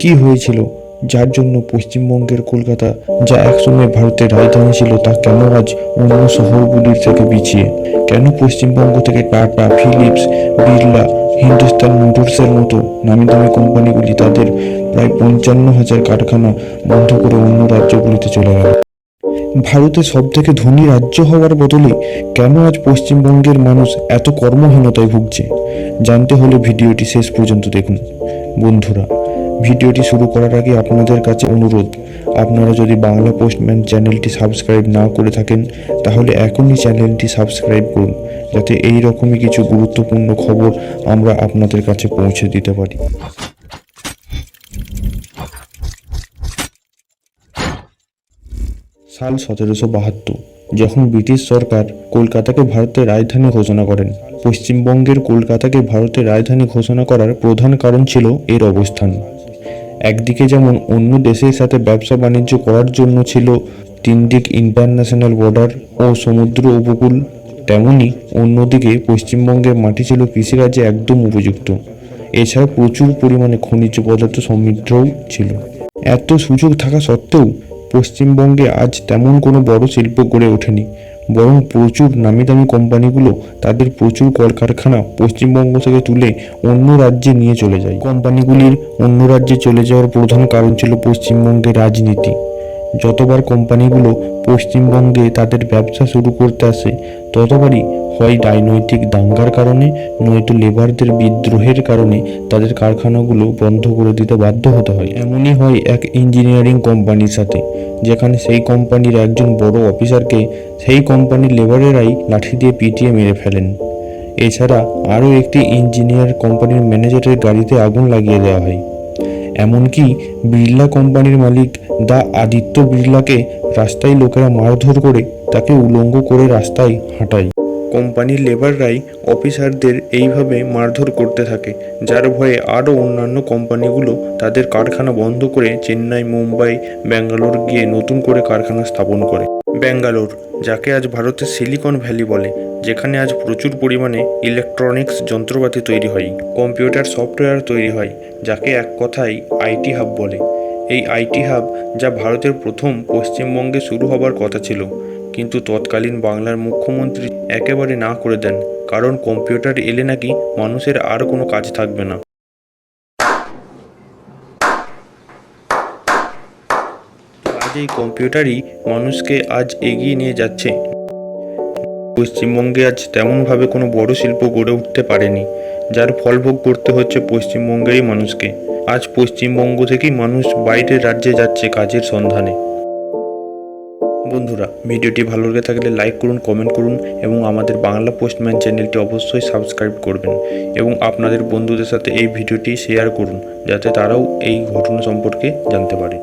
কি হয়েছিল যার জন্য পশ্চিমবঙ্গের কলকাতা, যা একসময় ভারতের রাজধানী ছিল, তা কেন আজ অন্য শহরগুলির থেকে পিছিয়ে? কেন পশ্চিমবঙ্গ থেকে টাটা, ফিলিপস, বিড়লা, হিন্দুস্তান মোটরসের মতো নামি দামি কোম্পানিগুলি তাদের প্রায় 55,000 কারখানা বন্ধ করে অন্য রাজ্যগুলিতে চলে গেল? ভারতের সবথেকে ধনী রাজ্য হওয়ার বদলে কেন আজ পশ্চিমবঙ্গের মানুষ এত কর্মহীনতায় ভুগছে? জানতে হলে ভিডিওটি শেষ পর্যন্ত দেখুন। বন্ধুরা, ভিডিওটি শুরু করার আগে আপনাদের কাছে অনুরোধ, আপনারা যদি বাংলা পোস্টম্যান চ্যানেলটি সাবস্ক্রাইব না করে থাকেন তাহলে এখনই চ্যানেলটি সাবস্ক্রাইব করুন, যাতে এই রকমই কিছু গুরুত্বপূর্ণ খবর আমরা আপনাদের কাছে পৌঁছে দিতে পারি। সাল 1772, যখন ব্রিটিশ সরকার কলকাতাকে ভারতের রাজধানী ঘোষণা করেন। পশ্চিমবঙ্গের কলকাতাকে ভারতের রাজধানী ঘোষণা করার প্রধান কারণ ছিল এর অবস্থান। একদিকে যেমন অন্য দেশের সাথে ব্যবসা বাণিজ্য করার জন্য ছিল 3 দিক ইন্টারন্যাশনাল বর্ডার ও সমুদ্র উপকূল, তেমনি অন্যদিকে পশ্চিমবঙ্গের মাটি ছিল কৃষিকাজে একদম উপযুক্ত। এছাড়া প্রচুর পরিমাণে খনিজ পদার্থ সমৃদ্ধও ছিল। এত সুযোগ থাকা সত্ত্বেও পশ্চিমবঙ্গে আজ তেমন কোনো বড় শিল্প গড়ে ওঠেনি, বরং প্রচুর নামি দামি কোম্পানিগুলো তাদের প্রচুর কলকারখানা পশ্চিমবঙ্গ থেকে তুলে অন্য রাজ্যে নিয়ে চলে যায়। কোম্পানিগুলির অন্য রাজ্যে চলে যাওয়ার প্রধান কারণ ছিল পশ্চিমবঙ্গের রাজনীতি। যতবার কোম্পানিগুলো পশ্চিমবঙ্গে তাদের ব্যবসা শুরু করতে আসে, ততবারই হয় রাজনৈতিক দাঙ্গার কারণে, নয়তো লেবারদের বিদ্রোহের কারণে তাদের কারখানাগুলো বন্ধ করে দিতে বাধ্য হতে হয়। এমনই হয় এক ইঞ্জিনিয়ারিং কোম্পানির সাথে, যেখানে সেই কোম্পানির একজন বড় অফিসারকে সেই কোম্পানির লেবারেরাই লাঠি দিয়ে পিটিয়ে মেরে ফেলেন। এছাড়া আরও একটি ইঞ্জিনিয়ার কোম্পানির ম্যানেজারের গাড়িতে আগুন লাগিয়ে দেওয়া হয়। এমনকি বিড়লা কোম্পানির মালিক দা আদিত্য বিড়লাকে রাস্তায় লোকেরা মারধর করে তাকে উলঙ্গ করে রাস্তায় হাঁটায়। কোম্পানির লেবাররাই অফিসারদের এইভাবে মারধর করতে থাকে, যার ভয়ে আরও অন্যান্য কোম্পানিগুলো তাদের কারখানা বন্ধ করে চেন্নাই, মুম্বাই, ব্যাঙ্গালোর গিয়ে নতুন করে কারখানা স্থাপন করে। ব্যাঙ্গালোর, যাকে আজ ভারতের সিলিকন ভ্যালি বলে, যেখানে আজ প্রচুর পরিমাণে ইলেকট্রনিক্স যন্ত্রপাতি তৈরি হয়, কম্পিউটার সফটওয়্যার তৈরি হয়, যাকে এক কথায় আইটি হাব বলে। এই আইটি হাব, যা ভারতের প্রথম পশ্চিমবঙ্গে শুরু হবার কথা ছিল, কিন্তু তৎকালীন বাংলার মুখ্যমন্ত্রী একেবারে না করে দেন, কারণ কম্পিউটার এলে নাকি মানুষের আর কোনো কাজ থাকবে না। আজ এই কম্পিউটারই মানুষকে আজ এগিয়ে নিয়ে যাচ্ছে। পশ্চিমবঙ্গে আজ তেমনভাবে কোনো বড় শিল্প গড়ে উঠতে পারেনি, যার ফল ভোগ করতে হচ্ছে পশ্চিমবঙ্গেরই মানুষকে। আজ পশ্চিমবঙ্গ থেকেই মানুষ বাইরের রাজ্যে যাচ্ছে কাজের সন্ধানে। বন্ধুরা, ভিডিওটি ভালো লেগে থাকলে লাইক করুন, কমেন্ট করুন এবং আমাদের বাংলা পোস্টম্যান চ্যানেলটি অবশ্যই সাবস্ক্রাইব করবেন এবং আপনাদের বন্ধুদের সাথে এই ভিডিওটি শেয়ার করুন, যাতে তারাও এই ঘটনা সম্পর্কে জানতে পারে।